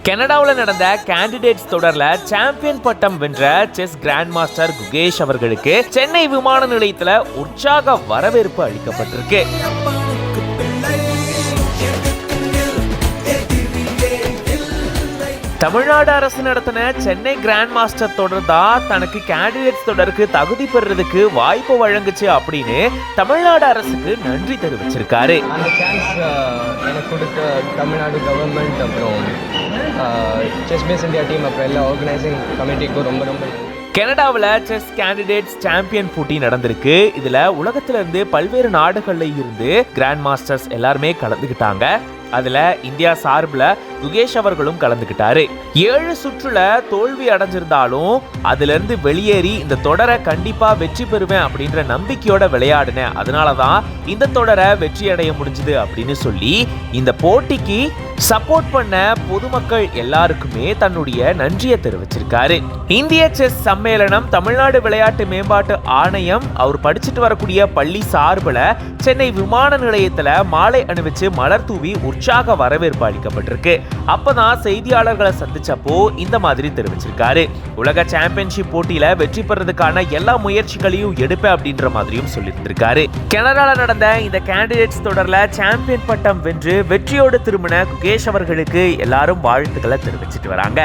கனடாவில் நடந்த கேண்டிடேட்ஸ் தொடர்ல சாம்பியன் பட்டம் வென்ற செஸ் கிராண்ட் மாஸ்டர் குகேஷ் அவர்களுக்கு சென்னை விமான நிலையத்துல உற்சாக வரவேற்பு அளிக்கப்பட்டிருக்கு. தமிழ்நாடு அரசு நடத்தின சென்னை கிராண்ட் மாஸ்டர் தொடர் தான் தனக்கு கேண்டிடேட்ஸ் தொடருக்கு தகுதி பெறுறதுக்கு வாய்ப்பு வழங்குச்சு அப்படின்னு தமிழ்நாடு அரசுக்கு நன்றி தெரிவிச்சிருக்காரு. அந்த சான்ஸ் எனக்கு கொடுத்த தமிழ்நாடு கவர்மெண்ட், அப்புறம் செஸ் பேஸ் இந்தியா டீம், அப்புறம் எல்லா ஆர்கனைசிங் கமிட்டிக்கும் ரொம்ப ரொம்ப கனடாவில் செஸ் கேண்டிடேட்ஸ் சாம்பியன் போட்டி நடந்திருக்கு. இதுல உலகத்துல இருந்து பல்வேறு நாடுகள்ல இருந்து கிராண்ட் மாஸ்டர்ஸ் எல்லாருமே கலந்துக்கிட்டாங்க. அதுல இந்தியா சார்பில் குகேஷ் அவர்களும் கலந்துக்கிட்டாரு. 7 சுற்றுல தோல்வி அடைஞ்சிருந்தாலும் அதுல இருந்து வெளியேறி இந்த தொடரை கண்டிப்பா வெற்றி பெறுவேன் அப்படின்ற நம்பிக்கையோட விளையாடினேன், அதனாலதான் இந்த தொடரை வெற்றி அடைய முடிஞ்சது அப்படின்னு சொல்லி இந்த போட்டிக்கு சப்போர்ட் பண்ண பொதுமக்கள் எல்லாருக்குமே தன்னுடைய நன்றியை தெரிவிச்சிருக்காரு. இந்திய செஸ் சம்மேளனம், தமிழ்நாடு விளையாட்டு மேம்பாட்டு ஆணையம், அவர் படிச்சுட்டு வரக்கூடிய பள்ளி சார்பில் சென்னை விமான நிலையத்துல மாலை அணிவிச்சு மலர் தூவி உற்சாக வரவேற்பு அளிக்கப்பட்டிருக்கு. அப்பதான் செய்தியாளர்களை சந்திச்சப்போ இந்த மாதிரி தெரிவிச்சிருக்காரு. உலக சாம்பியன்ஷிப் போட்டியில வெற்றி பெறதுக்கான எல்லா முயற்சிகளையும் எடுப்பேன் அப்படின்ற மாதிரியும் சொல்லியிருந்திருக்காரு. கனடால நடந்த இந்த கேண்டிடேட்ஸ் தொடர்ல சாம்பியன் பட்டம் வென்று வெற்றியோடு திரும்பின குகேஷ் அவர்களுக்கு எல்லாரும் வாழ்த்துக்களை தெரிவிச்சிட்டு வராங்க.